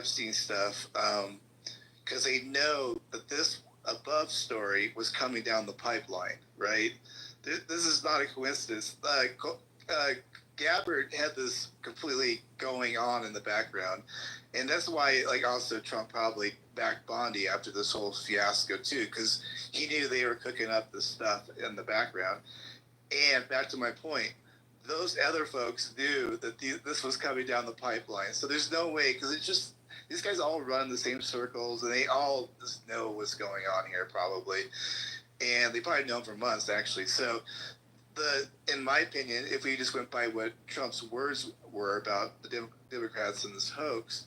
Epstein stuff, because they know that this above story was coming down the pipeline, right? This is not a coincidence. Gabbard had this completely going on in the background, and that's why, like, also Trump probably backed Bondi after this whole fiasco too, because he knew they were cooking up this stuff in the background. And back to my point, those other folks knew that this was coming down the pipeline. So there's no way, because it's just, these guys all run the same circles, and they all just know what's going on here, probably. And they probably known for months, actually. So, in my opinion, if we just went by what Trump's words were about the Democrats and this hoax,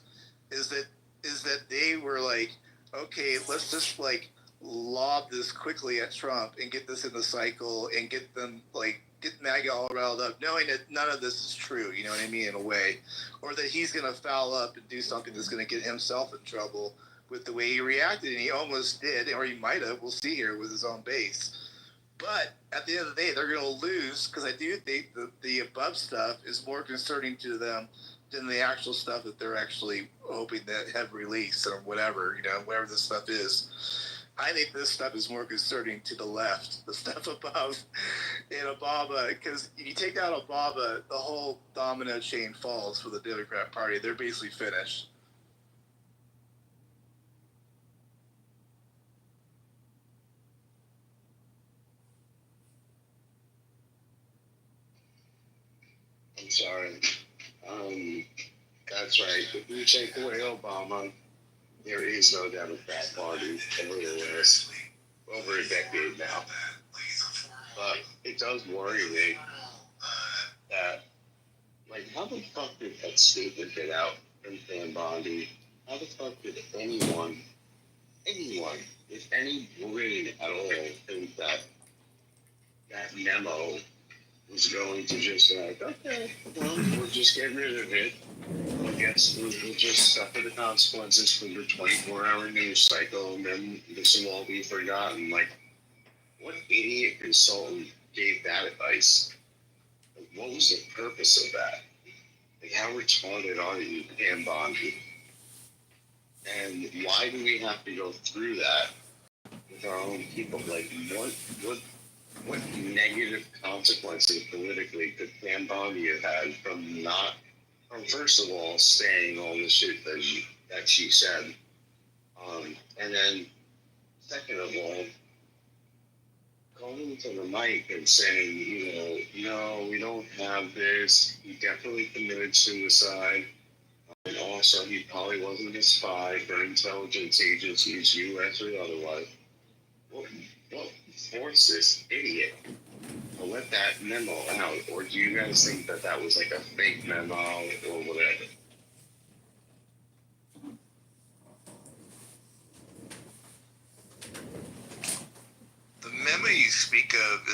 is that they were like, okay, let's just like lob this quickly at Trump and get this in the cycle and get them like get MAGA all riled up, knowing that none of this is true, you know what I mean, in a way, or that he's going to foul up and do something that's going to get himself in trouble with the way he reacted, and he almost did, or he might have. We'll see here with his own base. But at the end of the day, they're going to lose, because I do think the above stuff is more concerning to them than the actual stuff that they're actually hoping that have released or whatever, whatever this stuff is. I think this stuff is more concerning to the left, the stuff above in Obama, because if you take out Obama, the whole domino chain falls for the Democrat Party. They're basically finished. I'm sorry. That's right. If you take away Obama, there is no Democrat Party anywhere over a decade now. But it does worry me that, like, how the fuck did that statement get out from Van Bondi? How the fuck did anyone, with any brain at all, think that memo was going to just like, okay, well, we'll just get rid of it. I guess we'll just suffer the consequences from the 24-hour news cycle, and then this will all be forgotten. Like, what idiot consultant gave that advice? Like, what was the purpose of that? Like, how retarded are you, Pam Bondi? And why do we have to go through that with our own people? Like, what negative consequences politically could Pam Bondi have had from first of all, saying all the shit that she said, and then second of all, going to the mic and saying, no, we don't have this. He definitely committed suicide, and also he probably wasn't a spy for intelligence agencies, U.S. or otherwise. What forced this idiot to let that memo out? Or do you guys think that was like a fake memo or whatever? The memo you speak of,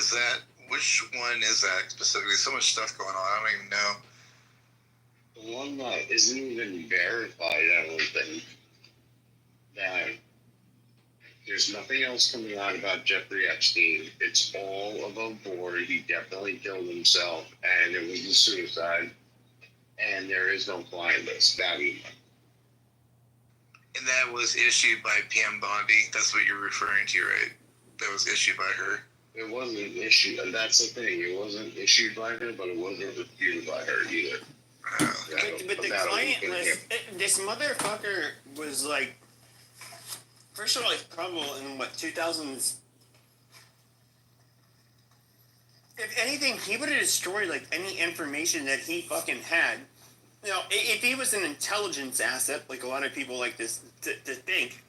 which one is that specifically? So much stuff going on, I don't even know. The one that isn't even verified, I don't think. That there's nothing else coming out about Jeffrey Epstein. It's all above board. He definitely killed himself, and it was a suicide. And there is no client list. That email. And that was issued by Pam Bondi. That's what you're referring to, right? That was issued by her. It wasn't issued, and that's the thing. It wasn't issued by her, but it wasn't reviewed by her either. But the client list, this motherfucker was like, first of all, he's probably in 2000s. If anything, he would have destroyed like any information that he fucking had. If he was an intelligence asset, like a lot of people like this to think,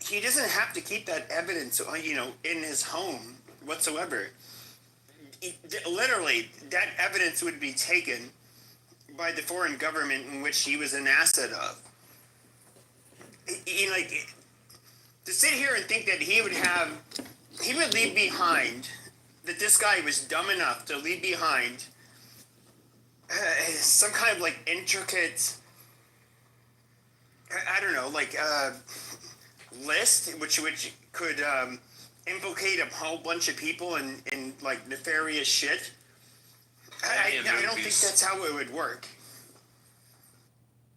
he doesn't have to keep that evidence, in his home whatsoever. Literally, that evidence would be taken by the foreign government in which he was an asset of. To sit here and think that he would leave behind, that this guy was dumb enough to leave behind some kind of like intricate, I don't know, like list which could implicate a whole bunch of people in like nefarious shit. I don't think that's how it would work.